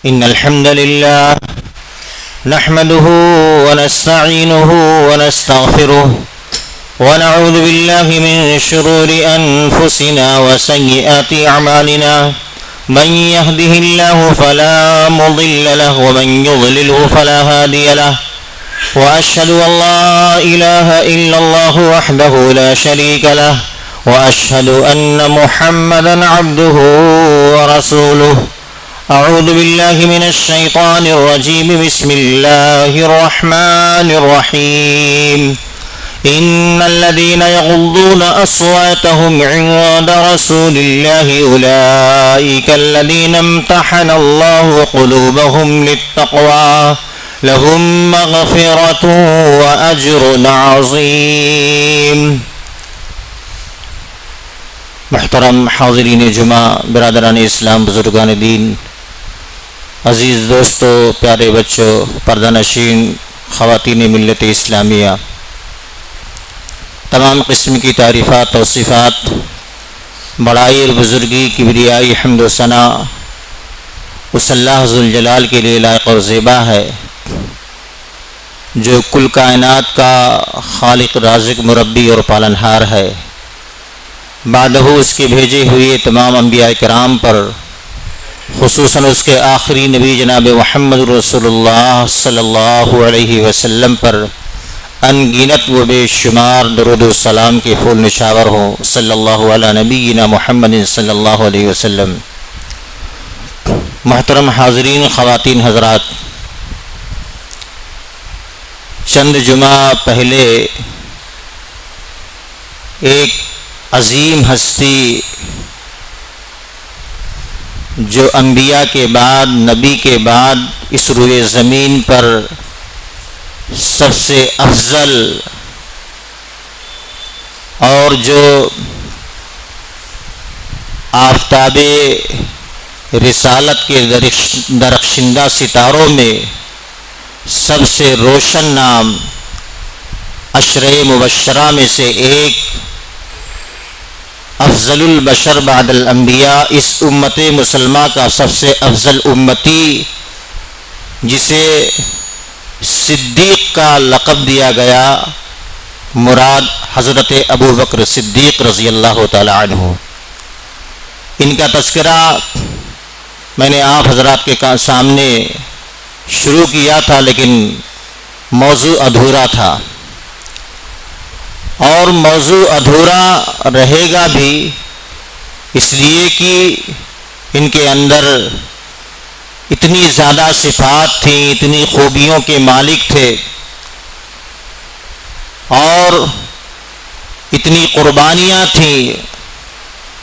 إن الحمد لله نحمده ونستعينه ونستغفره ونعوذ بالله من شرور أنفسنا وسيئات أعمالنا من يهده الله فلا مضل له ومن يضلله فلا هادي له وأشهد أن لا إله إلا الله وحده لا شريك له وأشهد أن محمدا عبده ورسوله أعوذ بالله من الشيطان الرجيم بسم الله الرحمن الرحيم إن الذين يغضون أصواتهم عند رسول الله أولئك الذين امتحن الله قلوبهم للتقوى لهم مغفرة وأجر عظيم. محترم حاضرین جمعہ، برادران اسلام، بزرگان دین، عزیز دوستو، پیارے بچوں، پردہ نشین، خواتین ملت اسلامیہ، تمام قسم کی تعریفات توصیفات بڑائی اور بزرگی، کبریائی، حمد و ثنا اس اللہ ذوالجلال کے لیے لائق اور زیبا ہے جو کل کائنات کا خالق، رازق، مربی اور پالنہار ہے. بعدہ اس کے بھیجے ہوئے تمام انبیاء کرام پر، خصوصاً اس کے آخری نبی جناب محمد رسول اللہ صلی اللہ علیہ وسلم پر ان گنت و بے شمار درود و سلام کے پھول نشاور ہوں. صلی اللہ علی نبینا محمد صلی اللہ علیہ وسلم. محترم حاضرین، خواتین، حضرات، چند جمعہ پہلے ایک عظیم ہستی جو انبیاء کے بعد، نبی کے بعد اس روئے زمین پر سب سے افضل اور جو آفتاب رسالت کے درخشندہ ستاروں میں سب سے روشن نام، عشرہ مبشرہ میں سے ایک، افضل البشر بعد الانبیاء، اس امت مسلمہ کا سب سے افضل امتی، جسے صدیق کا لقب دیا گیا، مراد حضرت ابو بکر صدیق رضی اللہ تعالی عنہ. ان کا تذکرہ میں نے آپ حضرات کے سامنے شروع کیا تھا، لیکن موضوع ادھورا تھا، اور موضوع ادھورا رہے گا بھی اس لیے کہ ان کے اندر اتنی زیادہ صفات تھیں، اتنی خوبیوں کے مالک تھے، اور اتنی قربانیاں تھیں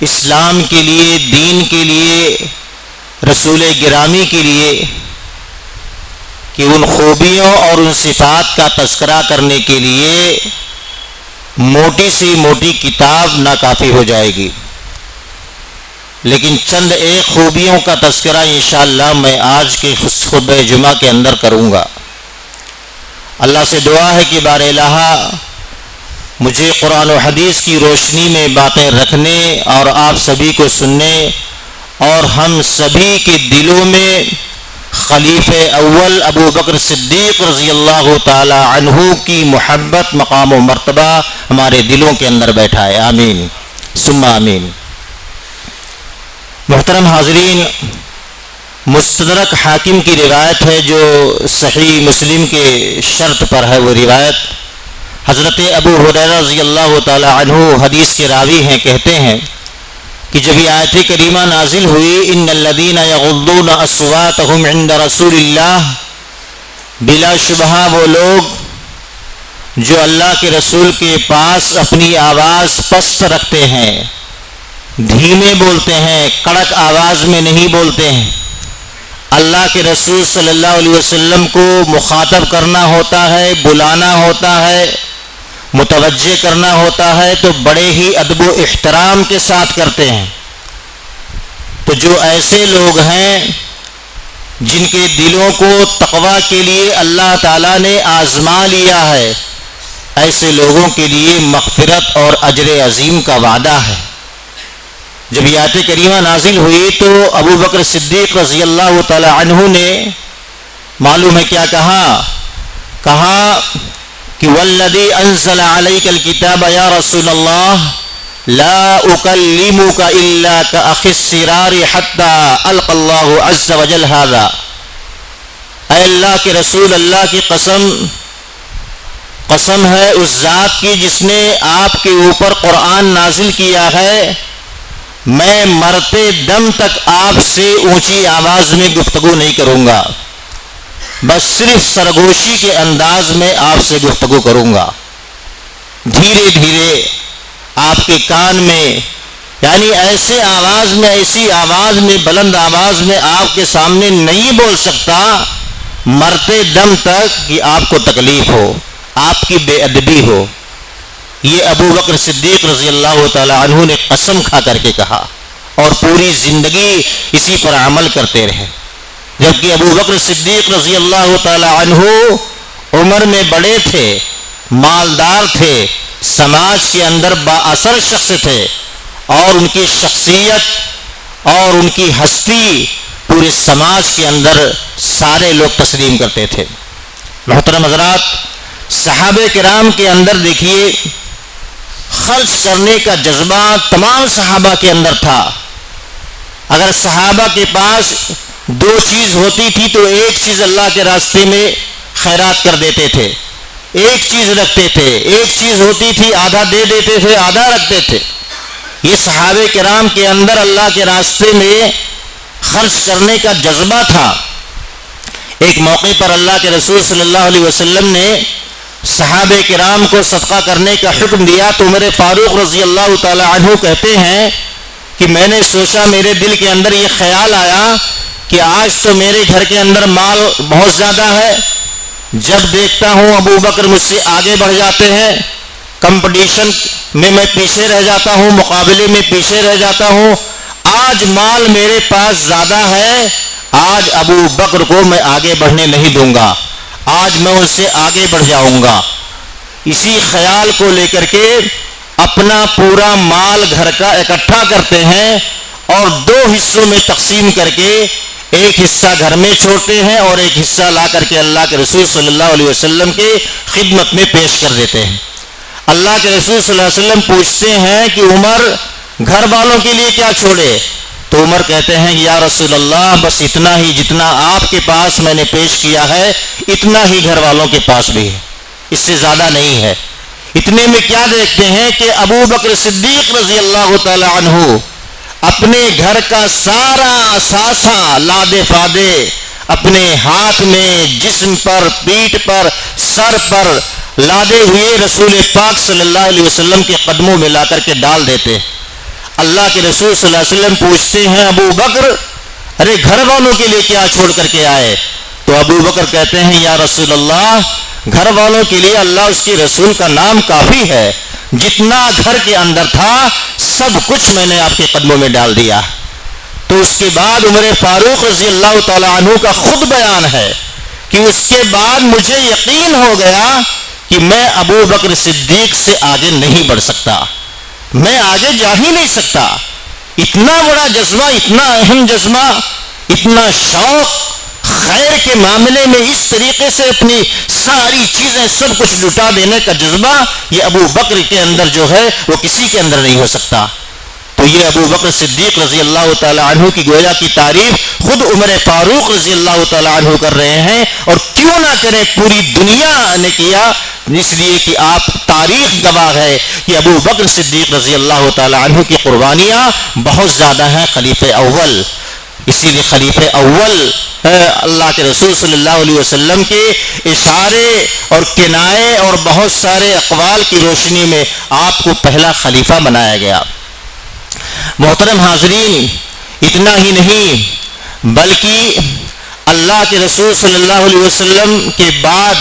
اسلام کے لیے، دین کے لیے، رسول گرامی کے لیے، کہ ان خوبیوں اور ان صفات کا تذکرہ کرنے کے لیے موٹی سی موٹی کتاب ناکافی ہو جائے گی. لیکن چند ایک خوبیوں کا تذکرہ انشاءاللہ میں آج کے خطبہ جمعہ کے اندر کروں گا. اللہ سے دعا ہے کہ بار الہ مجھے قرآن و حدیث کی روشنی میں باتیں رکھنے اور آپ سبھی کو سننے، اور ہم سبھی کے دلوں میں خلیفہ اول ابو بکر صدیق رضی اللہ تعالی عنہ کی محبت، مقام و مرتبہ ہمارے دلوں کے اندر بیٹھائے. آمین ثم آمین. محترم حاضرین، مستدرک حاکم کی روایت ہے جو صحیح مسلم کے شرط پر ہے. وہ روایت حضرت ابو ہریرہ رضی اللہ تعالی عنہ حدیث کے راوی ہیں، کہتے ہیں کہ جب یہ آیت کریمہ نازل ہوئی، ان الذین یغضون اصواتهم عند رسول اللہ، بلا شبہ وہ لوگ جو اللہ کے رسول کے پاس اپنی آواز پست رکھتے ہیں، دھیمے بولتے ہیں، کڑک آواز میں نہیں بولتے ہیں. اللہ کے رسول صلی اللہ علیہ وسلم کو مخاطب کرنا ہوتا ہے، بلانا ہوتا ہے، متوجہ کرنا ہوتا ہے تو بڑے ہی ادب و احترام کے ساتھ کرتے ہیں. تو جو ایسے لوگ ہیں جن کے دلوں کو تقویٰ کے لیے اللہ تعالیٰ نے آزما لیا ہے، ایسے لوگوں کے لیے مغفرت اور اجر عظیم کا وعدہ ہے. جب یہ آیت کریمہ نازل ہوئی تو ابو بکر صدیق رضی اللہ تعالی عنہ نے معلوم ہے کیا کہا کہ والذی انزل علیک الکتاب یا رسول اللہ لا اکلمک الا کاخی السرار حتی القى اللہ عز وجل ھذا، اے اللہ کے رسول، اللہ کی قسم ہے اس ذات کی جس نے آپ کے اوپر قرآن نازل کیا ہے، میں مرتے دم تک آپ سے اونچی آواز میں گفتگو نہیں کروں گا، بس صرف سرگوشی کے انداز میں آپ سے گفتگو کروں گا، دھیرے دھیرے آپ کے کان میں، یعنی ایسی آواز میں بلند آواز میں آپ کے سامنے نہیں بول سکتا مرتے دم تک کہ آپ کو تکلیف ہو، آپ کی بے ادبی ہو۔ یہ ابو بکر صدیق رضی اللہ تعالی عنہ نے قسم کھا کر کے کہا اور پوری زندگی اسی پر عمل کرتے رہے، جبکہ ابو بکر صدیق رضی اللہ تعالی عنہ عمر میں بڑے تھے، مالدار تھے، سماج کے اندر با اثر شخص تھے، اور ان کی شخصیت اور ان کی ہستی پورے سماج کے اندر سارے لوگ تسلیم کرتے تھے۔ محترم حضرات، صحابہ کرام کے اندر دیکھیے خرچ کرنے کا جذبہ تمام صحابہ کے اندر تھا۔ اگر صحابہ کے پاس دو چیز ہوتی تھی تو ایک چیز اللہ کے راستے میں خیرات کر دیتے تھے، ایک چیز رکھتے تھے، ایک چیز ہوتی تھی آدھا دے دیتے تھے، آدھا رکھتے تھے۔ یہ صحابہ کرام کے اندر اللہ کے راستے میں خرچ کرنے کا جذبہ تھا۔ ایک موقع پر اللہ کے رسول صلی اللہ علیہ وسلم نے صحابہ کرام کو صدقہ کرنے کا حکم دیا تو عمر فاروق رضی اللہ تعالی عنہ کہتے ہیں کہ میں نے سوچا، میرے دل کے اندر یہ خیال آیا کہ آج تو میرے گھر کے اندر مال بہت زیادہ ہے، جب دیکھتا ہوں ابو بکر مجھ سے آگے بڑھ جاتے ہیں، کمپٹیشن میں پیچھے رہ جاتا ہوں، مقابلے میں پیچھے رہ جاتا ہوں، آج مال میرے پاس زیادہ ہے، آج ابو بکر کو میں آگے بڑھنے نہیں دوں گا، آج میں ان سے آگے بڑھ جاؤں گا۔ اسی خیال کو لے کر کے اپنا پورا مال گھر کا اکٹھا کرتے ہیں اور دو حصوں میں تقسیم کر کے ایک حصہ گھر میں چھوڑتے ہیں اور ایک حصہ لا کر کے اللہ کے رسول صلی اللہ علیہ وسلم کے خدمت میں پیش کر دیتے ہیں۔ اللہ کے رسول صلی اللہ علیہ وسلم پوچھتے ہیں کہ عمر گھر والوں کے لیے کیا چھوڑے؟ تو عمر کہتے ہیں یا رسول اللہ بس اتنا ہی جتنا آپ کے پاس میں نے پیش کیا ہے اتنا ہی گھر والوں کے پاس بھی ہے، اس سے زیادہ نہیں ہے۔ اتنے میں کیا دیکھتے ہیں کہ ابو بکر صدیق رضی اللہ تعالی عنہ اپنے گھر کا سارا اثاثہ لادے فادے اپنے ہاتھ میں، جسم پر، پیٹھ پر، سر پر لادے ہوئے رسول پاک صلی اللہ علیہ وسلم کے قدموں میں لا کر کے ڈال دیتے۔ اللہ کے رسول صلی اللہ علیہ وسلم پوچھتے ہیں ابو بکر ارے گھر والوں کے لیے کیا چھوڑ کر کے آئے؟ تو ابو بکر کہتے ہیں یا رسول اللہ گھر والوں کے لیے اللہ اس کے رسول کا نام کافی ہے، جتنا گھر کے اندر تھا سب کچھ میں نے آپ کے قدموں میں ڈال دیا۔ تو اس کے بعد عمر فاروق رضی اللہ تعالی عنہ کا خود بیان ہے کہ اس کے بعد مجھے یقین ہو گیا کہ میں ابو بکر صدیق سے آگے نہیں بڑھ سکتا، میں آگے جا ہی نہیں سکتا۔ اتنا بڑا جذبہ، اتنا اہم جذبہ، اتنا شوق، خیر کے معاملے میں اس طریقے سے اپنی ساری چیزیں سب کچھ لٹا دینے کا جذبہ یہ ابو بکر کے اندر جو ہے وہ کسی کے اندر نہیں ہو سکتا۔ تو یہ ابو بکر صدیق رضی اللہ تعالی عنہ کی گویا کی تعریف خود عمر فاروق رضی اللہ تعالی عنہ کر رہے ہیں، اور کیوں نہ کریں، پوری دنیا نے کیا، اس لیے کہ آپ تاریخ گواہ ہے کہ ابو بکر صدیق رضی اللہ تعالی عنہ کی قربانیاں بہت زیادہ ہیں خلیفہ اول۔ اسی لیے خلیفہ اول اللہ کے رسول صلی اللہ علیہ وسلم کے اشارے اور کنائے اور بہت سارے اقوال کی روشنی میں آپ کو پہلا خلیفہ بنایا گیا۔ محترم حاضرین، اتنا ہی نہیں بلکہ اللہ کے رسول صلی اللہ علیہ وسلم کے بعد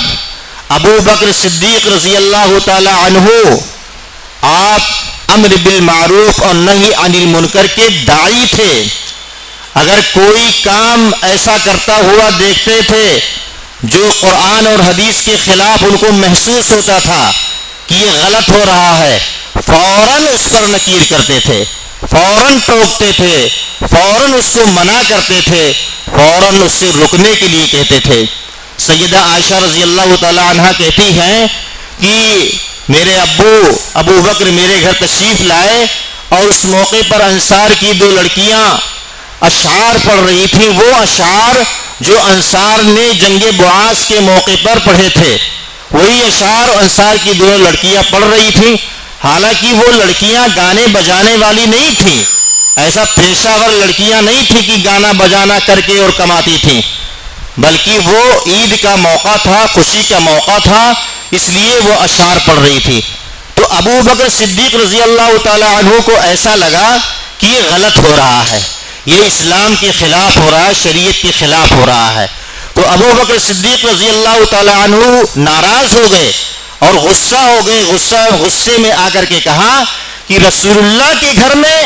ابو بکر صدیق رضی اللہ تعالی عنہ آپ امر بالمعروف اور نہی عن المنکر کے داعی تھے۔ اگر کوئی کام ایسا کرتا ہوا دیکھتے تھے جو قرآن اور حدیث کے خلاف ان کو محسوس ہوتا تھا کہ یہ غلط ہو رہا ہے، فوراً اس پر نکیر کرتے تھے، فوراً ٹوکتے تھے، فوراً اس کو منع کرتے تھے، فوراً اس سے رکنے کے لیے کہتے تھے۔ سیدہ عائشہ رضی اللہ تعالی عنہا کہتی ہیں کہ میرے ابو بکر میرے گھر تشریف لائے اور اس موقع پر انصار کی 2 لڑکیاں اشعار پڑھ رہی تھیں، وہ اشعار جو انصار نے جنگ بعاث کے موقع پر پڑھے تھے، وہی اشعار انصار کی 2 لڑکیاں پڑھ رہی تھیں۔ حالانکہ وہ لڑکیاں گانے بجانے والی نہیں تھیں، ایسا پیشہ ور لڑکیاں نہیں تھیں کہ گانا بجانا کر کے اور کماتی تھیں، بلکہ وہ عید کا موقع تھا، خوشی کا موقع تھا، اس لیے وہ اشعار پڑھ رہی تھی۔ تو ابو بکر صدیق رضی اللہ تعالی عنہ کو ایسا لگا کہ یہ غلط ہو رہا ہے، یہ اسلام کے خلاف ہو رہا ہے، شریعت کے خلاف ہو رہا ہے۔ تو ابو بکر صدیق رضی اللہ تعالی عنہ ناراض ہو گئے اور غصہ ہو گئے، غصے میں آ کر کے کہا کہ رسول اللہ کے گھر میں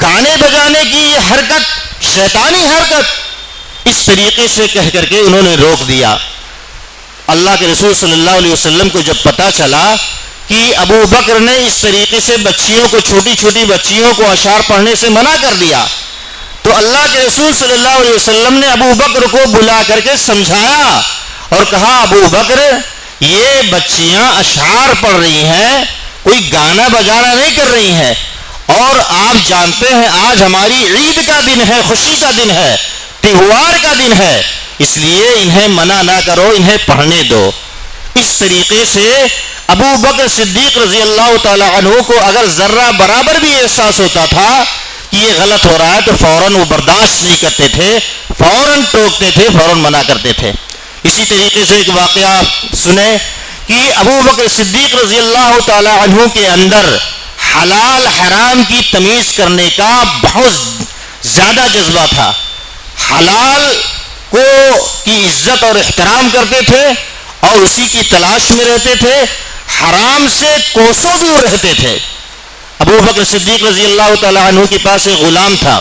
گانے بجانے کی یہ حرکت شیطانی حرکت، اس طریقے سے کہہ کر کے انہوں نے روک دیا۔ اللہ کے رسول صلی اللہ علیہ وسلم کو جب پتا چلا کہ ابو بکر نے اس طریقے سے بچیوں کو، چھوٹی چھوٹی بچیوں کو اشعار پڑھنے سے منع کر دیا، تو اللہ کے رسول صلی اللہ علیہ وسلم نے ابو بکر کو بلا کر کے سمجھایا اور کہا ابو بکر یہ بچیاں اشعار پڑھ رہی ہیں، کوئی گانا بجانا نہیں کر رہی ہیں، اور آپ جانتے ہیں آج ہماری عید کا دن ہے، خوشی کا دن ہے، تہوار کا دن ہے، اس لیے انہیں منع نہ کرو، انہیں پڑھنے دو۔ اس طریقے سے ابو بکر صدیق رضی اللہ تعالی عنہ کو اگر ذرہ برابر بھی احساس ہوتا تھا کہ یہ غلط ہو رہا ہے تو فوراً وہ برداشت نہیں کرتے تھے، فوراً ٹوکتے تھے، فوراً منع کرتے تھے۔ اسی طریقے سے ایک واقعہ سنیں کہ ابو بکر صدیق رضی اللہ تعالی عنہ کے اندر حلال حرام کی تمیز کرنے کا بہت زیادہ جذبہ تھا، حلال کو کی عزت اور احترام کرتے تھے اور اسی کی تلاش میں رہتے تھے، حرام سے کوسوں دور رہتے تھے۔ ابو بکر صدیق رضی اللہ تعالی عنہ کے پاس ایک غلام تھا،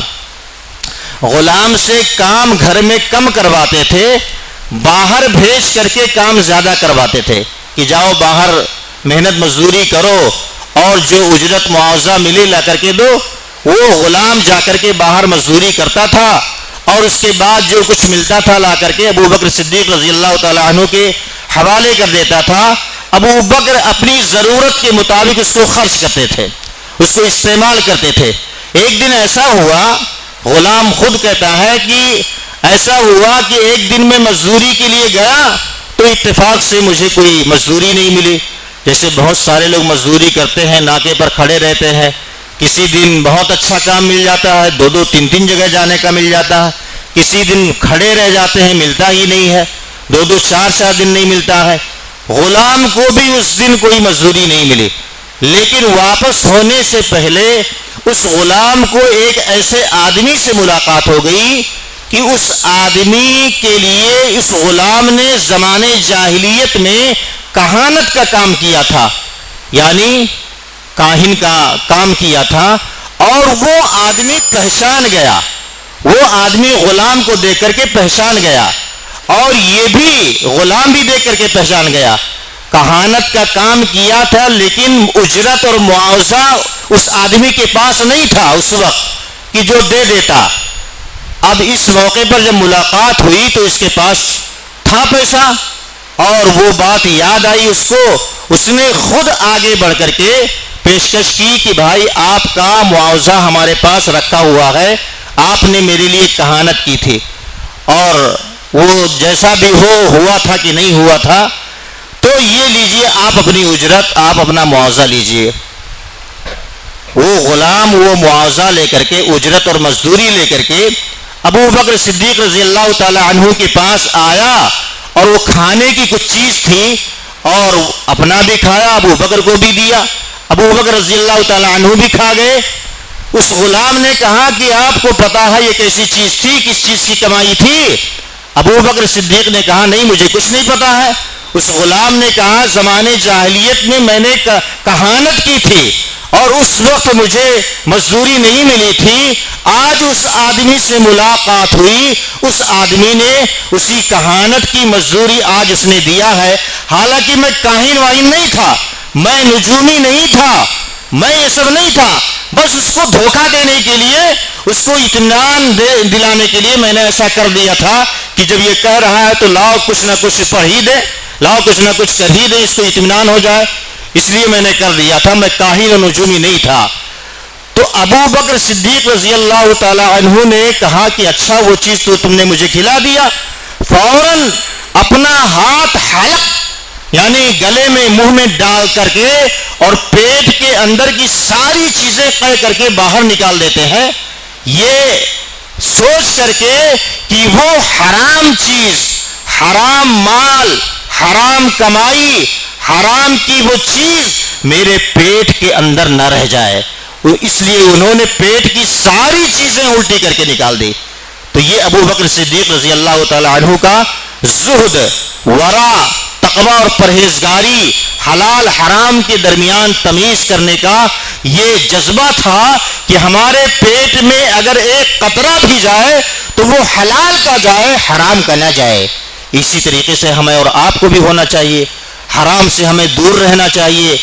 غلام سے کام گھر میں کم کرواتے تھے، باہر بھیج کر کے کام زیادہ کرواتے تھے کہ جاؤ باہر محنت مزدوری کرو اور جو اجرت معاوضہ ملے لا کر کے دو۔ وہ غلام جا کر کے باہر مزدوری کرتا تھا اور اس کے بعد جو کچھ ملتا تھا لا کر کے ابو بکر صدیق رضی اللہ تعالی عنہ کے حوالے کر دیتا تھا۔ ابو بکر اپنی ضرورت کے مطابق اس کو خرچ کرتے تھے، اس کو استعمال کرتے تھے۔ ایک دن ایسا ہوا، غلام خود کہتا ہے کہ ایسا ہوا کہ ایک دن میں مزدوری کے لیے گیا تو اتفاق سے مجھے کوئی مزدوری نہیں ملی۔ جیسے بہت سارے لوگ مزدوری کرتے ہیں، ناکے پر کھڑے رہتے ہیں، کسی دن بہت اچھا کام مل جاتا ہے، 2 3 جگہ جانے کا مل جاتا ہے، کسی دن کھڑے رہ جاتے ہیں، ملتا ہی نہیں ہے، 2 4 دن نہیں ملتا ہے۔ غلام کو بھی اس دن کوئی مزدوری نہیں ملی، لیکن واپس ہونے سے پہلے اس غلام کو ایک ایسے آدمی سے ملاقات ہو گئی کہ اس آدمی کے لیے اس غلام نے زمانے جاہلیت میں کہانت کا کام کیا تھا، یعنی کاہن کا کام کیا تھا، اور وہ آدمی پہچان گیا، وہ آدمی غلام کو دیکھ کر کے پہچان گیا اور یہ بھی غلام بھی دیکھ کر کے پہچان گیا۔ کہانت کا کام کیا تھا لیکن اجرت اور معاوضہ اس آدمی کے پاس نہیں تھا اس وقت کہ جو دے دیتا۔ اب اس موقع پر جب ملاقات ہوئی تو اس کے پاس تھا پیسہ اور وہ بات یاد آئی اس کو، اس نے خود آگے بڑھ کر کے پیشکش کی کہ بھائی آپ کا معاوضہ ہمارے پاس رکھا ہوا ہے، آپ نے میرے لیے کہانت کی تھی اور وہ جیسا بھی ہوا تھا کہ نہیں ہوا تھا، تو یہ لیجئے آپ اپنی اجرت، آپ اپنا معاوضہ لیجئے۔ وہ غلام وہ معاوضہ لے کر کے، اجرت اور مزدوری لے کر کے ابو بکر صدیق رضی اللہ تعالی عنہ کے پاس آیا اور وہ کھانے کی کچھ چیز تھی اور اپنا بھی کھایا، ابو بکر کو بھی دیا، ابو بکر رضی اللہ تعالی عنہ بھی کھا گئے۔ اس غلام نے کہا کہ آپ کو پتا ہے یہ کیسی چیز تھی، کس چیز کی کمائی تھی؟ ابو بکر صدیق نے کہا نہیں مجھے کچھ نہیں پتا ہے۔ اس غلام نے کہا زمانے جاہلیت میں نے کہانت کی تھی اور اس وقت مجھے مزدوری نہیں ملی تھی، آج اس آدمی سے ملاقات ہوئی، اس آدمی نے اسی کہانت کی مزدوری آج اس نے دیا ہے، حالانکہ میں کاہن واہن نہیں تھا، میں نجومی نہیں تھا، میں یہ سب نہیں تھا، بس اس کو دھوکہ دینے کے لیے، اس کو اطمینان دلانے کے لیے میں نے ایسا کر دیا تھا کہ جب یہ کہہ رہا ہے تو لاؤ کچھ نہ کچھ پڑھ ہی دے، لاؤ کچھ نہ کچھ کر ہی دے، اس کو اطمینان ہو جائے، اس لیے میں نے کر دیا تھا، میں کاہن و نجومی نہیں تھا۔ تو ابو بکر صدیق رضی اللہ تعالی عنہ نے کہا کہ اچھا وہ چیز تو تم نے مجھے کھلا دیا، فوراً اپنا ہاتھ حلق یعنی گلے میں منہ میں ڈال کر کے اور پیٹ کے اندر کی ساری چیزیں قے کر کے باہر نکال دیتے ہیں، یہ سوچ کر کے کہ وہ حرام چیز، حرام مال، حرام کمائی، حرام کی وہ چیز میرے پیٹ کے اندر نہ رہ جائے، اس لیے انہوں نے پیٹ کی ساری چیزیں الٹی کر کے نکال دی۔ تو یہ ابو بکر صدیق رضی اللہ تعالی عنہ کا زہد، ورع، تقوی اور پرہیزگاری، حلال حرام کے درمیان تمیز کرنے کا یہ جذبہ تھا کہ ہمارے پیٹ میں اگر ایک قطرہ بھی جائے تو وہ حلال کا جائے، حرام کا نہ جائے۔ اسی طریقے سے ہمیں اور آپ کو بھی ہونا چاہیے، حرام سے ہمیں دور رہنا چاہیے،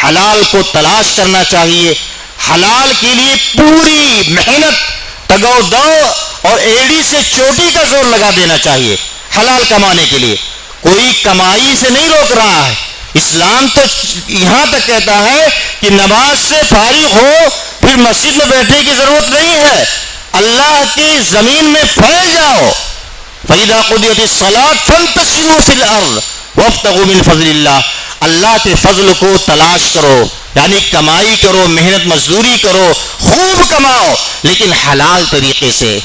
حلال کو تلاش کرنا چاہیے، حلال کے لیے پوری محنت، تگو دو اور ایڑی سے چوٹی کا زور لگا دینا چاہیے حلال کمانے کے لیے۔ کوئی کمائی سے نہیں روک رہا ہے، اسلام تو یہاں تک کہتا ہے کہ نماز سے فارغ ہو پھر مسجد میں بیٹھنے کی ضرورت نہیں ہے، اللہ کی زمین میں پھیل جاؤ، فَإِذَا قُضِيَتِ الصَّلَاةُ فَانتَشِرُوا فِي الْأَرْضِ وَابْتَغُوا مِنْ فَضْلِ اللَّهِ، اللہ کے فضل کو تلاش کرو، یعنی کمائی کرو، محنت مزدوری کرو، خوب کماؤ، لیکن حلال طریقے سے،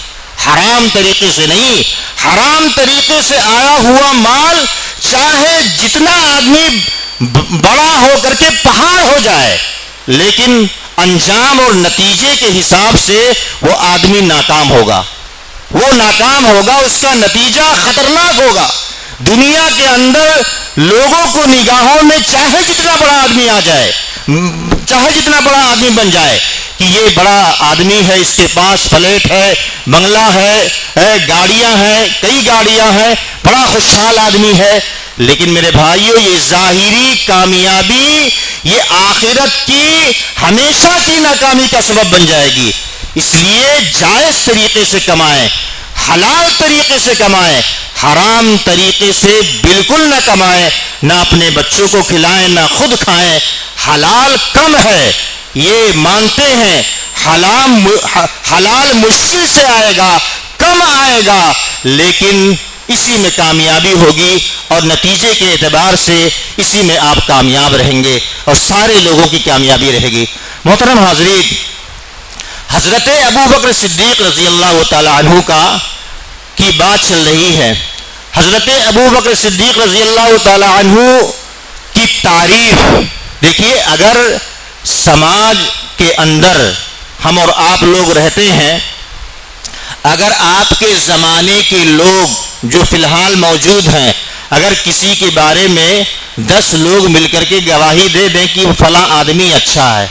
حرام طریقے سے نہیں۔ حرام طریقے سے آیا ہوا مال چاہے جتنا آدمی بڑا ہو کر کے پہاڑ ہو جائے، لیکن انجام اور نتیجے کے حساب سے وہ آدمی ناکام ہوگا، وہ ناکام ہوگا، اس کا نتیجہ خطرناک ہوگا۔ دنیا کے اندر لوگوں کو نگاہوں میں چاہے جتنا بڑا آدمی آ جائے، چاہے جتنا بڑا آدمی بن جائے کہ یہ بڑا آدمی ہے، اس کے پاس فلیٹ ہے، بنگلہ ہے، گاڑیاں ہیں، کئی گاڑیاں ہیں، بڑا خوشحال آدمی ہے، لیکن میرے بھائیوں یہ ظاہری کامیابی یہ آخرت کی ہمیشہ کی ناکامی کا سبب بن جائے گی۔ اس لیے جائز طریقے سے کمائیں، حلال طریقے سے کمائیں، حرام طریقے سے بالکل نہ کمائیں، نہ اپنے بچوں کو کھلائیں نہ خود کھائیں۔ حلال کم ہے یہ مانتے ہیں، حلال مشکل سے آئے گا، کم آئے گا، لیکن اسی میں کامیابی ہوگی اور نتیجے کے اعتبار سے اسی میں آپ کامیاب رہیں گے اور سارے لوگوں کی کامیابی رہے گی۔ محترم حاضرین، حضرت ابو بکر صدیق رضی اللہ تعالی عنہ کی بات چل رہی ہے۔ حضرت ابو بکر صدیق رضی اللہ تعالی عنہ کی تعریف دیکھیے، اگر سماج کے اندر ہم اور آپ لوگ رہتے ہیں، اگر آپ کے زمانے کے لوگ جو فی الحال موجود ہیں، اگر کسی کے بارے میں 10 لوگ مل کر کے گواہی دے دیں کہ فلاں آدمی اچھا ہے،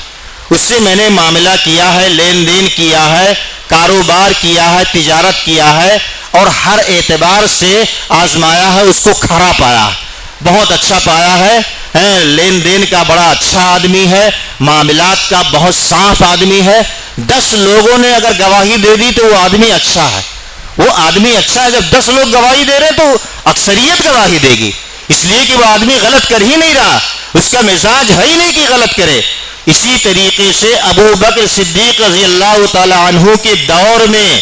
اس سے میں نے معاملہ کیا ہے، لین دین کیا ہے، کاروبار کیا ہے، تجارت کیا ہے اور ہر اعتبار سے آزمایا ہے، اس کو کھرا پایا، بہت اچھا پایا ہے، لین دین کا بڑا اچھا آدمی ہے، معاملات کا بہت صاف آدمی ہے، 10 لوگوں نے اگر گواہی دے دی تو وہ آدمی اچھا ہے، وہ آدمی اچھا ہے۔ جب 10 لوگ گواہی دے رہے تو اکثریت گواہی دے گی، اس لیے کہ وہ آدمی غلط کر ہی نہیں رہا، اس کا مزاج ہے ہی نہیں کہ غلط کرے۔ اسی طریقے سے ابو بکر صدیق رضی اللہ تعالی عنہ کے دور میں،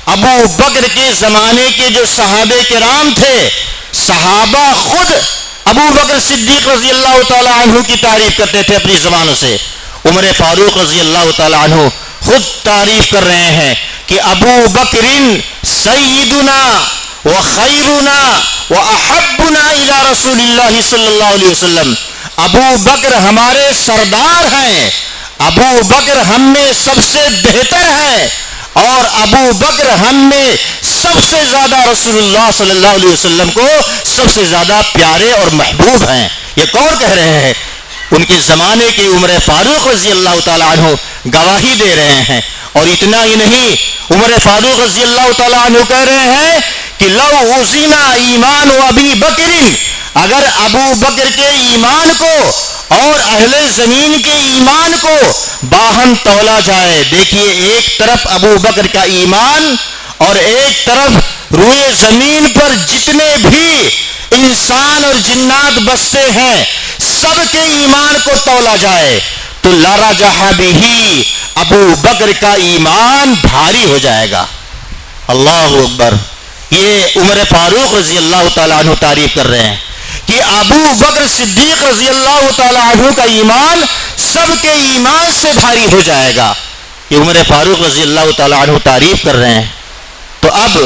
ابو بکر کے زمانے کے جو صحابہ کرام تھے، صحابہ خود ابو بکر صدیق رضی اللہ تعالی عنہ کی تعریف کرتے تھے اپنی زبانوں سے۔ عمر فاروق رضی اللہ تعالی عنہ خود تعریف کر رہے ہیں کہ ابو بکر سیدنا و خیرنا و احبنا الی رسول اللہ صلی اللہ علیہ وسلم، ابو بکر ہمارے سردار ہیں، ابو بکر ہم میں سب سے بہتر ہیں اور ابو بکر ہم میں سب سے زیادہ رسول اللہ صلی اللہ علیہ وسلم کو سب سے زیادہ پیارے اور محبوب ہیں۔ یہ کون کہہ رہے ہیں؟ ان کے زمانے کے عمر فاروق رضی اللہ تعالی عنہ گواہی دے رہے ہیں۔ اور اتنا ہی نہیں، عمر فاروق رضی اللہ تعالی عنہ کہہ رہے ہیں کہ لو اوزینا ایمان و ابی بکر، اگر ابو بکر کے ایمان کو اور اہل زمین کے ایمان کو باہم تولا جائے. دیکھیے ایک طرف ابو بکر کا ایمان اور ایک طرف روئے زمین پر جتنے بھی انسان اور جنات بستے ہیں سب کے ایمان کو تولا جائے تو لا رجح بہ، ابو بکر کا ایمان بھاری ہو جائے گا. اللہ اکبر. یہ عمر فاروق رضی اللہ تعالیٰ عنہ تعریف کر رہے ہیں کہ ابو بکر صدیق رضی اللہ تعالیٰ عنہ کا ایمان سب کے ایمان سے بھاری ہو جائے گا. یہ عمر فاروق رضی اللہ تعالیٰ عنہ تعریف کر رہے ہیں. تو اب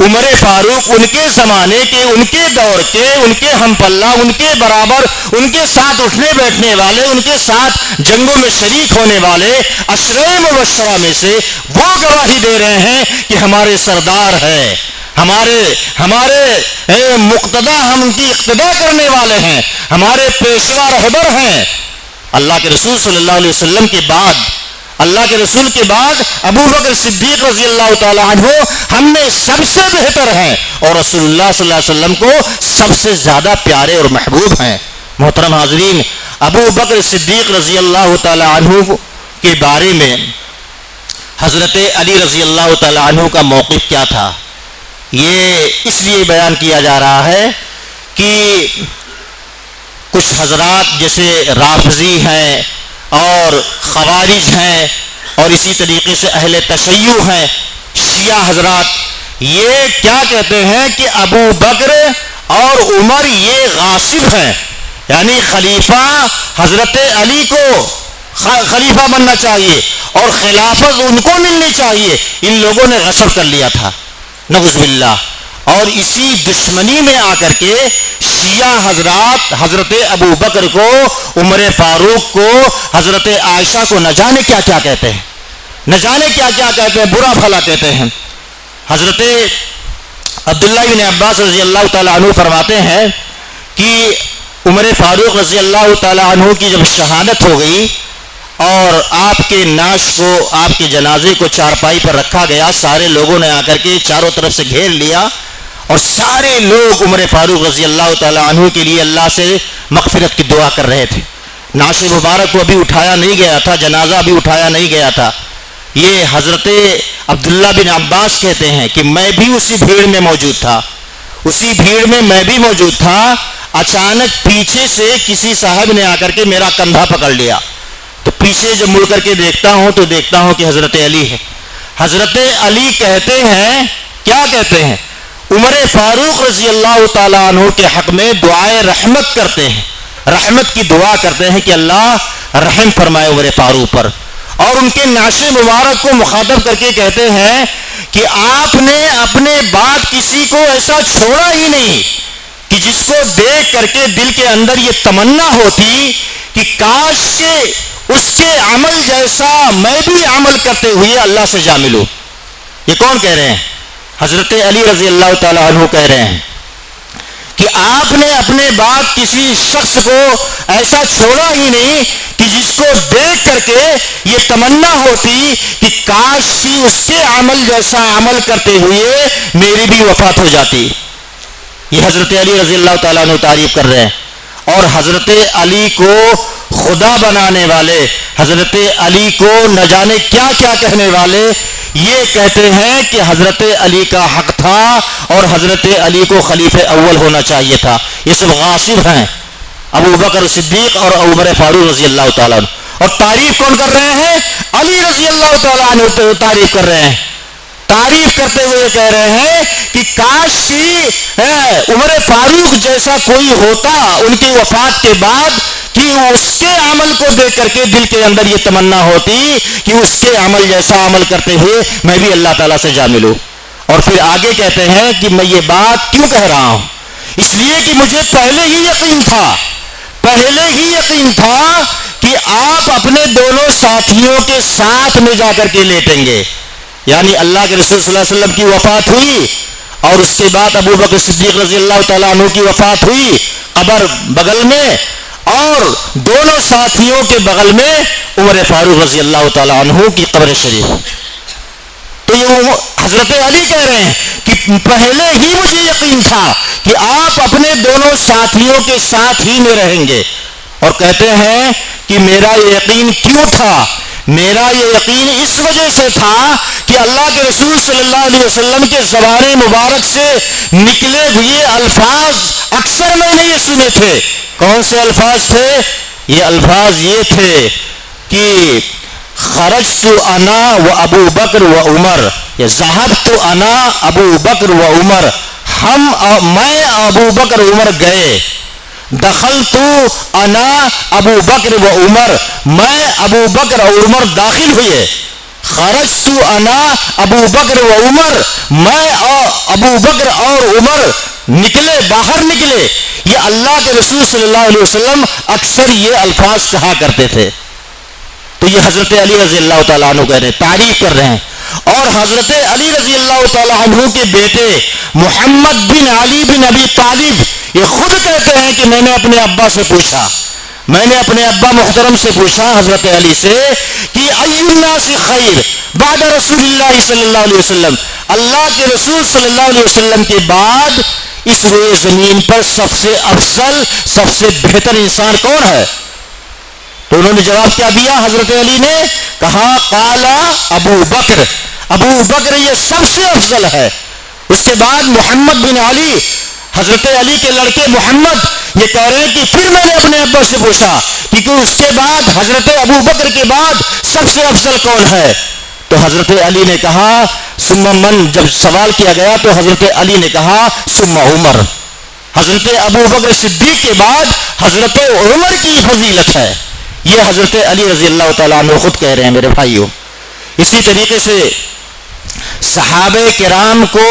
عمر فاروق ان کے زمانے کے، ان کے دور کے، ان کے ہم پلہ، ان کے برابر، ان کے ساتھ اٹھنے بیٹھنے والے، ان کے ساتھ جنگوں میں شریک ہونے والے عشرہ مبشرہ میں سے وہ گواہی دے رہے ہیں کہ ہمارے سردار ہیں، ہمارے مقتدا، ہم ان کی اقتدا کرنے والے ہیں، ہمارے پیشوا رہبر ہیں. اللہ کے رسول صلی اللہ علیہ وسلم کے بعد، اللہ کے رسول کے بعد ابو بکر صدیق رضی اللہ تعالی عنہ ہم میں سب سے بہتر ہیں اور رسول اللہ صلی اللہ علیہ وسلم کو سب سے زیادہ پیارے اور محبوب ہیں. محترم حاضرین، ابو بکر صدیق رضی اللہ تعالی عنہ کے بارے میں حضرت علی رضی اللہ تعالی عنہ کا موقف کیا تھا، یہ اس لیے بیان کیا جا رہا ہے کہ کچھ حضرات جیسے رافضی ہیں اور خوارج ہیں اور اسی طریقے سے اہل تشیع ہیں، شیعہ حضرات، یہ کیا کہتے ہیں کہ ابو بکر اور عمر یہ غاصب ہیں، یعنی خلیفہ حضرت علی کو خلیفہ بننا چاہیے اور خلافت ان کو ملنی چاہیے. ان لوگوں نے غصب کر لیا تھا، نعوذ باللہ. اور اسی دشمنی میں آ کر کے شیعہ حضرات حضرت ابو بکر کو، عمر فاروق کو، حضرت عائشہ کو نہ جانے کیا کیا کہتے ہیں، نہ جانے کیا کیا کہتے ہیں، برا بھلا کہتے ہیں. حضرت عبداللہ بن عباس رضی اللہ تعالیٰ عنہ فرماتے ہیں کہ عمر فاروق رضی اللہ تعالیٰ عنہ کی جب شہادت ہو گئی اور آپ کے نعش کو، آپ کے جنازے کو چارپائی پر رکھا گیا، سارے لوگوں نے آ کر کے چاروں طرف سے گھیر لیا اور سارے لوگ عمر فاروق رضی اللہ تعالیٰ عنہ کے لیے اللہ سے مغفرت کی دعا کر رہے تھے. نعش مبارک کو ابھی اٹھایا نہیں گیا تھا، جنازہ ابھی اٹھایا نہیں گیا تھا. یہ حضرت عبداللہ بن عباس کہتے ہیں کہ میں بھی اسی بھیڑ میں موجود تھا، اسی بھیڑ میں میں بھی موجود تھا. اچانک پیچھے سے کسی صاحب نے آ کر کے میرا کندھا پکڑ لیا تو پیچھے جب مڑ کر کے دیکھتا ہوں تو دیکھتا ہوں کہ حضرت علی ہے. حضرت علی کہتے ہیں، کیا کہتے ہیں، عمر فاروق رضی اللہ تعالیٰ عنہ کے حق میں دعائے رحمت کرتے ہیں، رحمت کی دعا کرتے ہیں کہ اللہ رحم فرمائے عمر فاروق پر. اور ان کے نعش مبارک کو مخاطب کر کے کہتے ہیں کہ آپ نے اپنے بعد کسی کو ایسا چھوڑا ہی نہیں کہ جس کو دیکھ کر کے دل کے اندر یہ تمنا ہوتی کہ کاش کے اس کے عمل جیسا میں بھی عمل کرتے ہوئے اللہ سے جا ملوں. یہ کون کہہ رہے ہیں؟ حضرت علی رضی اللہ تعالیٰ عنہ کہہ رہے ہیں کہ آپ نے اپنے بعد کسی شخص کو ایسا چھوڑا ہی نہیں کہ جس کو دیکھ کر کے یہ تمنا ہوتی کہ کاش کی اس کے عمل جیسا عمل کرتے ہوئے میری بھی وفات ہو جاتی. یہ حضرت علی رضی اللہ تعالیٰ عنہ تعریف کر رہے ہیں. اور حضرت علی کو خدا بنانے والے، حضرت علی کو نہ جانے کیا کیا کہنے والے یہ کہتے ہیں کہ حضرت علی کا حق تھا اور حضرت علی کو خلیفہ اول ہونا چاہیے تھا. یہ سب غاصب ہیں، ابو بکر صدیق اور عمر فاروق رضی اللہ تعالیٰ عنہ. اور تعریف کون کر رہے ہیں؟ علی رضی اللہ تعالیٰ عنہ تعریف کر رہے ہیں. تعریف کرتے ہوئے کہہ رہے ہیں کہ کاش کی عمر فاروق جیسا کوئی ہوتا ان کی وفات کے بعد کہ اس کے عمل کو دیکھ کر کے دل کے اندر یہ تمنا ہوتی کہ اس کے عمل جیسا عمل کرتے ہوئے میں بھی اللہ تعالیٰ سے جا ملوں. اور پھر آگے کہتے ہیں کہ میں یہ بات کیوں کہہ رہا ہوں؟ اس لیے کہ مجھے پہلے ہی یقین تھا کہ آپ اپنے دونوں ساتھیوں کے ساتھ میں جا کر کے لیٹیں گے. یعنی اللہ کے رسول صلی اللہ علیہ وسلم کی وفات ہوئی اور اس کے بعد ابو بکر صدیق رضی اللہ تعالیٰ عنہ کی وفات ہوئی قبر بغل میں، اور دونوں ساتھیوں کے بغل میں عمر فاروق رضی اللہ تعالیٰ عنہ کی قبر شریف. تو یہ حضرت علی کہہ رہے ہیں کہ پہلے ہی مجھے یقین تھا کہ آپ اپنے دونوں ساتھیوں کے ساتھ ہی میں رہیں گے. اور کہتے ہیں کہ میرا یہ یقین کیوں تھا؟ میرا یہ یقین اس وجہ سے تھا کہ اللہ کے رسول صلی اللہ علیہ وسلم کے زبان مبارک سے نکلے ہوئے الفاظ اکثر میں نے یہ سنے تھے۔ کون سے الفاظ تھے؟ یہ الفاظ یہ تھے کہ خرجت انا و ابو بکر و عمر، یا ذهبت انا ابو بکر و عمر، میں ابو بکر عمر گئے۔ دخلت انا ابو بکر و عمر، میں ابو بکر اور عمر داخل ہوئے۔ خرجت انا ابو بکر و عمر، میں ابو بکر اور عمر نکلے، باہر نکلے۔ یہ اللہ کے رسول صلی اللہ علیہ وسلم اکثر یہ الفاظ کہا کرتے تھے۔ تو یہ حضرت علی رضی اللہ تعالیٰ عنہ کہہ رہے ہیں، تعریف کر رہے ہیں۔ اور حضرت علی رضی اللہ تعالیٰ عنہ کے بیٹے محمد بن علی بن ابی طالب یہ خود کہتے ہیں کہ میں نے اپنے ابا سے پوچھا، میں نے اپنے ابا محترم سے پوچھا حضرت علی سے کہ ای الناس خیر بعد رسول اللہ صلی اللہ علیہ وسلم، اللہ کے رسول صلی اللہ علیہ وسلم کے بعد اس روئے زمین پر سب سے افضل، سب سے بہتر انسان کون ہے؟ تو انہوں نے جواب کیا دیا؟ حضرت علی نے کہا قالا ابو بکر، ابو بکر یہ سب سے افضل ہے۔ اس کے بعد محمد بن علی، حضرت علی کے لڑکے محمد یہ کہہ رہے ہیں کہ پھر میں نے اپنے ابا سے پوچھا کہ اس کے بعد حضرت ابو بکر کے بعد سب سے افضل کون ہے؟ تو حضرت علی نے کہا ثم من، جب سوال کیا گیا تو حضرت علی نے کہا ثم عمر، حضرت ابو بکر صدیق کے بعد حضرت عمر کی فضیلت ہے۔ یہ حضرت علی رضی اللہ تعالیٰ عنہ خود کہہ رہے ہیں میرے بھائیوں۔ اسی طریقے سے صحابہ کرام کو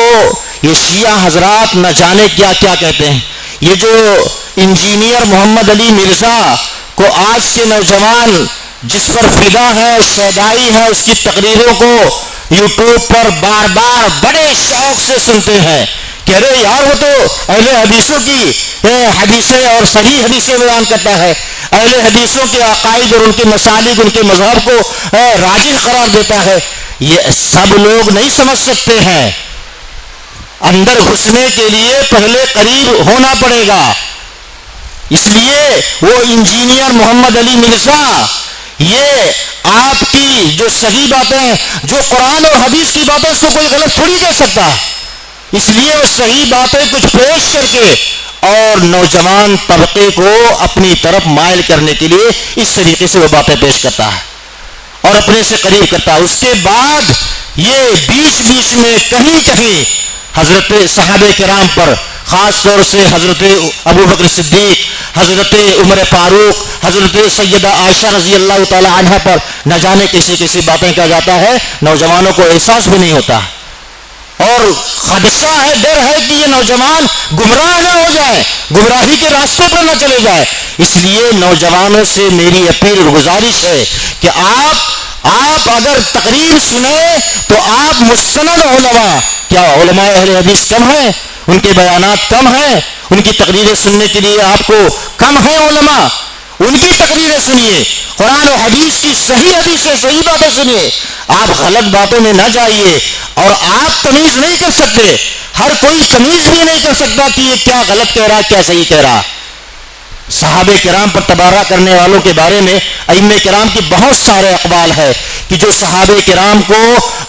یہ شیعہ حضرات نہ جانے کیا کیا کہتے ہیں۔ یہ جو انجینئر محمد علی مرزا کو آج کے نوجوان جس پر فدا ہے، شیدائی ہے، اس کی تقریروں کو یوٹیوب پر بار بار بڑے شوق سے سنتے ہیں کہ ارے یار وہ تو اہل حدیثوں کی حدیثیں اور صحیح حدیثیں بیان کرتا ہے، اہل حدیثوں کے عقائد اور ان کے مسالک، ان کے مذہب کو راجح قرار دیتا ہے۔ یہ سب لوگ نہیں سمجھ سکتے ہیں، اندر گھسنے کے لیے پہلے قریب ہونا پڑے گا۔ اس لیے وہ انجینئر محمد علی مرزا یہ آپ کی جو صحیح باتیں، جو قرآن اور حدیث کی باتیں، اس کو کوئی غلط تھوڑی کہہ سکتا، اس لیے وہ صحیح باتیں کچھ پیش کر کے اور نوجوان طبقے کو اپنی طرف مائل کرنے کے لیے اس طریقے سے وہ باتیں پیش کرتا ہے اور اپنے سے قریب کرتا ہے۔ اس کے بعد یہ بیچ بیچ میں کہیں کہیں حضرت صحابہ کرام پر، خاص طور سے حضرت ابو بکر صدیق، حضرت عمر فاروق، حضرت سیدہ عائشہ رضی اللہ تعالی عنہ پر نہ جانے کیسی کیسی باتیں کہا جاتا ہے، نوجوانوں کو احساس بھی نہیں ہوتا اور خدشہ ہے، ڈر ہے کہ یہ نوجوان گمراہ نہ ہو جائے، گمراہی کے راستے پر نہ چلے جائے۔ اس لیے نوجوانوں سے میری اپیل اور گزارش ہے کہ آپ اگر تقریر سنیں تو آپ مستند علماء، کیا علماء اہل حدیث کم ہیں؟ ان کے بیانات کم ہیں؟ ان کی تقریریں سننے کے لیے آپ کو کم ہیں علماء؟ ان کی تقریریں سنیے، قرآن و حدیث کی صحیح حدیثیں، صحیح باتیں سنیے۔ آپ غلط باتوں میں نہ جائیے، اور آپ تمیز نہیں کر سکتے، ہر کوئی تمیز بھی نہیں کر سکتا کہ یہ کیا غلط کہہ رہا، کیا صحیح کہہ رہا۔ صحابہ کرام پر تبارہ کرنے والوں کے بارے میں ائمہ کرام کی بہت سارے اقوال ہے کہ جو صحابہ کرام کو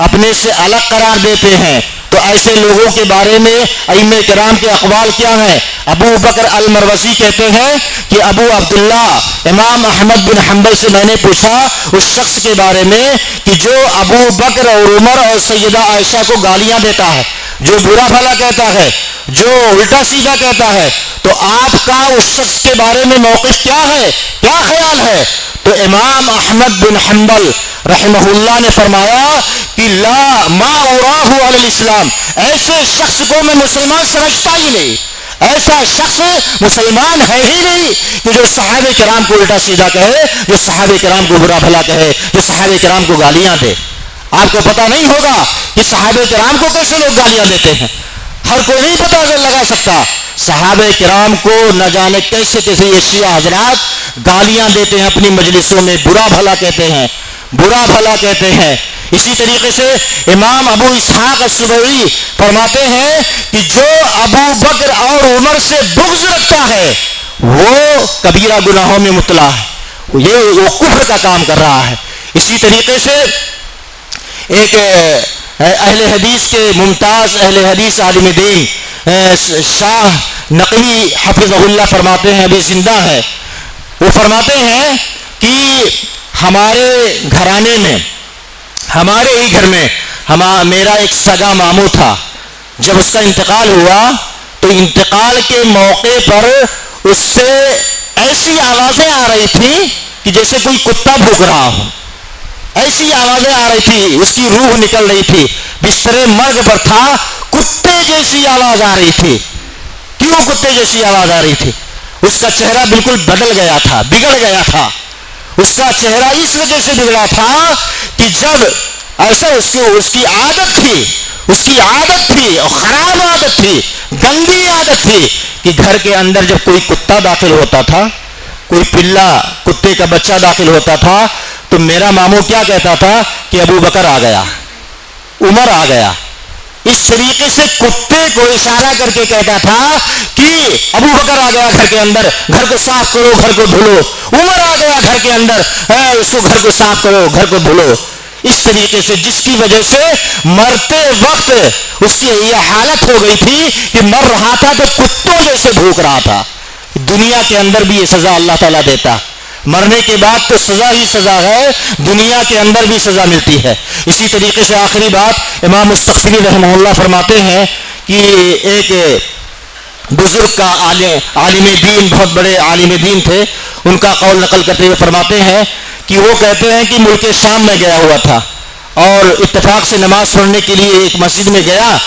اپنے سے الگ قرار دیتے ہیں، تو ایسے لوگوں کے بارے میں ائمہ کرام کے اقوال کیا ہیں؟ ابو بکر المروزی کہتے ہیں کہ ابو عبداللہ امام احمد بن حنبل سے میں نے پوچھا اس شخص کے بارے میں کہ جو ابو بکر اور عمر اور سیدہ عائشہ کو گالیاں دیتا ہے، جو برا بھلا کہتا ہے، جو الٹا سیدھا کہتا ہے، تو آپ کا اس شخص کے بارے میں موقف کیا ہے، کیا خیال ہے؟ تو امام احمد بن حنبل رحمہ اللہ نے فرمایا کہ لا ما اراہ علی الاسلام، ایسے شخص کو میں مسلمان سمجھتا ہی نہیں، ایسا شخص مسلمان ہے ہی نہیں کہ جو صحابہ کرام کو الٹا سیدھا کہے، جو صحابہ کرام کو برا بھلا کہے، جو صحابہ کرام کو گالیاں دے۔ آپ کو پتہ نہیں ہوگا کہ صحابہ کرام کو کیسے لوگ گالیاں دیتے ہیں، ہر کوئی نہیں پتہ لگا سکتا۔ صحابہ کرام کو نہ جانے کیسے کیسے یہ شیعہ حضرات گالیاں دیتے ہیں، اپنی مجلسوں میں برا بھلا کہتے ہیں، برا بھلا کہتے ہیں۔ اسی طریقے سے امام ابو اسحاق السبیعی فرماتے ہیں کہ جو ابو بکر اور عمر سے بغض رکھتا ہے وہ کبیرہ گناہوں میں مبتلا ہے، وہ کفر کا کام کر رہا ہے۔ اسی طریقے سے ایک اہل حدیث کے ممتاز اہل حدیث عالم دین شاہ نقوی حفظہ اللہ فرماتے ہیں، ابھی زندہ ہے، وہ فرماتے ہیں کہ ہمارے گھرانے میں، ہمارے ہی گھر میں میرا ایک سگا ماموں تھا، جب اس کا انتقال ہوا تو انتقال کے موقع پر اس سے ایسی آوازیں آ رہی تھیں کہ جیسے کوئی کتا بھونک رہا ہو، ایسی آوازیں آ رہی تھی، اس کی روح نکل رہی تھی، بستر مرگ پر تھا، کتے جیسی آواز آ رہی تھی۔ کیوں کتے جیسی آواز آ رہی تھی؟ اس کا چہرہ بالکل بدل گیا تھا، بگڑ گیا تھا۔ اس کا چہرہ اس وجہ سے بگڑا تھا کہ جب ایسا اس کی عادت تھی اور خراب عادت تھی، گندی عادت تھی کہ گھر کے اندر جب کوئی کتا داخل ہوتا تھا، کوئی پلا کتے کا بچہ داخل ہوتا تھا، تو میرا ماموں کیا کہتا تھا کہ ابو بکر آ گیا، عمر آ گیا۔ اس طریقے سے کتے کو اشارہ کر کے کہتا تھا کہ ابو بکر آ گیا گھر کے اندر، گھر کو صاف کرو، گھر کو دھلو، عمر آ گیا گھر کے اندر، اس کو گھر کو صاف کرو، گھر کو دھلو۔ اس طریقے سے جس کی وجہ سے مرتے وقت اس کی یہ حالت ہو گئی تھی کہ مر رہا تھا تو کتوں جیسے بھوک رہا تھا۔ دنیا کے اندر بھی یہ سزا اللہ تعالیٰ دیتا، مرنے کے بعد تو سزا ہی سزا ہے، دنیا کے اندر بھی سزا ملتی ہے۔ اسی طریقے سے آخری بات امام مستغفری رحمہ اللہ فرماتے ہیں کہ ایک بزرگ کا عالم دین، بہت بڑے عالم دین تھے، ان کا قول نقل کرتے ہوئے فرماتے ہیں کہ وہ کہتے ہیں کہ ملک شام میں گیا ہوا تھا اور اتفاق سے نماز پڑھنے کے لیے ایک مسجد میں گیا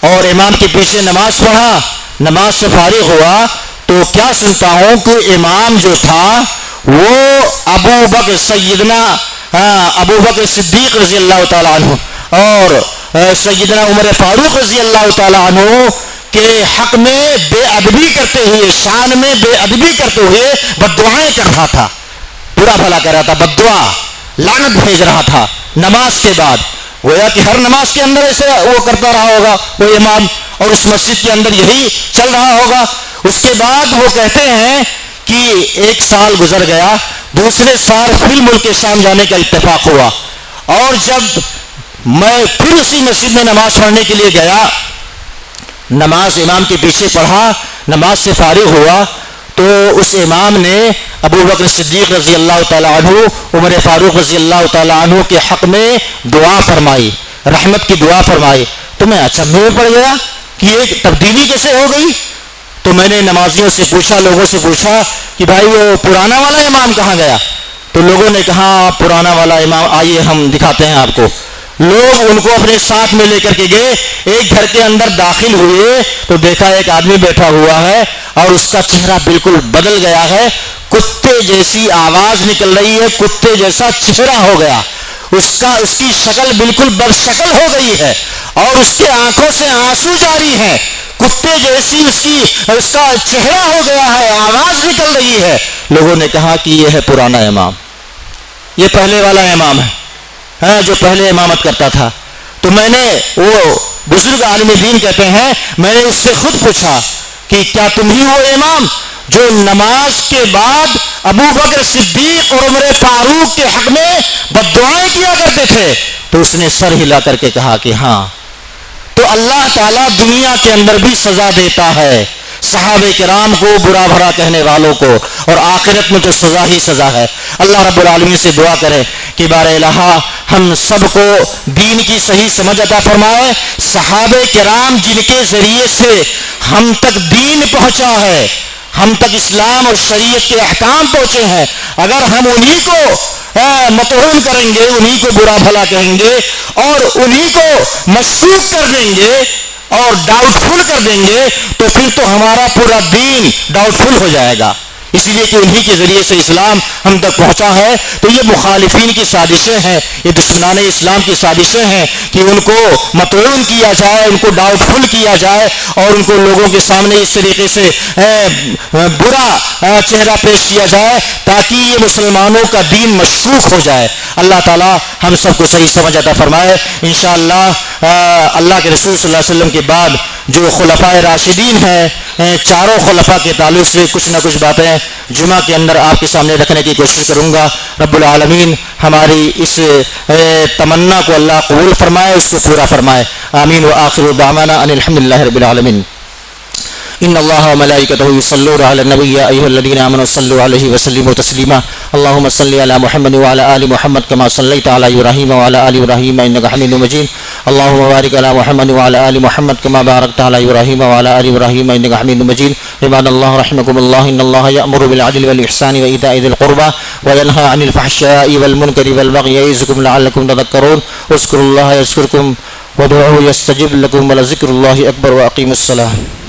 اور امام کے پیچھے نماز پڑھا، نماز سے فارغ ہوا تو کیا سنتا ہوں کہ امام جو تھا وہ ابو بکر صدیق رضی اللہ تعالیٰ عنہ اور سیدنا عمر فاروق رضی اللہ تعالیٰ عنہ کے حق میں بے ادبی کرتے ہوئے، شان میں بے ادبی کرتے ہوئے بددعائیں کر رہا تھا، برا بھلا کر رہا تھا، بددعا لعنت بھیج رہا تھا نماز کے بعد۔ گویا کہ ہر نماز کے اندر ایسے وہ کرتا رہا ہوگا وہ امام، اور اس مسجد کے اندر یہی چل رہا ہوگا۔ اس کے بعد وہ کہتے ہیں کہ ایک سال گزر گیا، دوسرے سال پھر ملک شام جانے کا اتفاق ہوا، اور جب میں پھر اسی مسجد میں نماز پڑھنے کے لیے گیا، نماز امام کے پیچھے پڑھا، نماز سے فارغ ہوا تو اس امام نے ابو بکر صدیق رضی اللہ تعالیٰ عنہ، عمر فاروق رضی اللہ تعالیٰ عنہ کے حق میں دعا فرمائی، رحمت کی دعا فرمائی۔ تو میں اچنبھے میں پڑ گیا کہ یہ تبدیلی کیسے ہو گئی؟ تو میں نے نمازیوں سے پوچھا، لوگوں سے پوچھا کہ بھائی وہ پرانا والا امام کہاں گیا؟ تو لوگوں نے کہا پرانا والا امام آئیے ہم دکھاتے ہیں آپ کو۔ لوگ ان کو اپنے ساتھ میں لے کر کے گئے، ایک گھر کے اندر داخل ہوئے تو دیکھا ایک آدمی بیٹھا ہوا ہے اور اس کا چہرہ بالکل بدل گیا ہے، کتے جیسی آواز نکل رہی ہے، کتے جیسا چہرہ ہو گیا، اس کی شکل بالکل بدشکل ہو گئی ہے اور اس کے آنکھوں سے آنسو جاری ہیں، کتے جیسی اس کا چہرہ ہو گیا ہے، آواز نکل رہی ہے۔ لوگوں نے کہا کہ یہ ہے پرانا امام، یہ پہلے والا امام ہے جو پہلے امامت کرتا تھا۔ تو میں نے، وہ بزرگ عالم دین کہتے ہیں، میں نے اس سے خود پوچھا کہ کیا تم ہی وہ امام جو نماز کے بعد ابو بکر صدیق اور عمر فاروق کے حق میں بددعائیں کیا کرتے تھے؟ تو اس نے سر ہلا کر کے کہا کہ ہاں۔ تو اللہ تعالیٰ دنیا کے اندر بھی سزا دیتا ہے صحابہ کرام کو، برا بھلا کہنے والوں کو، اور آخرت میں تو سزا ہی سزا ہے۔ اللہ رب العالمین سے دعا کرے کہ بار الہ ہم سب کو دین کی صحیح سمجھ عطا فرمائے۔ صحابہ کرام جن کے ذریعے سے ہم تک دین پہنچا ہے، ہم تک اسلام اور شریعت کے احکام پہنچے ہیں، اگر ہم انہی کو مطعون کریں گے، انہی کو برا بھلا کہیں گے اور انہی کو مشکوک کر دیں گے اور ڈاؤٹ فل کر دیں گے تو پھر تو ہمارا پورا دین ڈاؤٹ فل ہو جائے گا، اس لیے کہ انہی کے ذریعے سے اسلام ہم تک پہنچا ہے۔ تو یہ مخالفین کی سازشیں ہیں، یہ دشمنان اسلام کی سازشیں ہیں کہ ان کو مطعون کیا جائے، ان کو ڈاؤٹ فل کیا جائے اور ان کو لوگوں کے سامنے اس طریقے سے برا چہرہ پیش کیا جائے تاکہ یہ مسلمانوں کا دین مشکوک ہو جائے۔ اللہ تعالی ہم سب کو صحیح سمجھ عطا فرمائے۔ انشاءاللہ اللہ کے رسول صلی اللہ علیہ وسلم کے بعد جو خلفائے راشدین ہیں، چاروں خلفاء کے تعلق سے کچھ نہ کچھ باتیں جمعہ کے اندر آپ کے سامنے رکھنے کی کوشش کروں گا۔ رب العالمین ہماری اس تمنا کو اللہ قبول فرمائے، اس کو پورا فرمائے، آمین۔ وآخر دعوانا ان الحمدللہ رب العالمین۔ ان اللہ وملائکتہ یصلون علی النبی یا ایھا الذین آمنوا صلوا علیہ وسلموا تسلیما اللهم صل علی محمد وعلى آل محمد كما صليت على ابراہیم وعلى آل ابراہیم انک حمید مجید اللهم بارک علی محمد وعلى آل محمد كما بارکت علی ابراہیم وعلى آل ابراہیم انک حمید مجید عباد اللہ رحمکم اللہ ان اللہ یأمر بالعدل والإحسان وإیتاء ذی القربى وینہی عن الفحشاء والمنکر والبغی یعظکم لعلکم تذکرون اذکروا اللہ یذکرکم وادعوه یستجب لکم ولذکر اللہ اکبر واقیموا الصلاۃ۔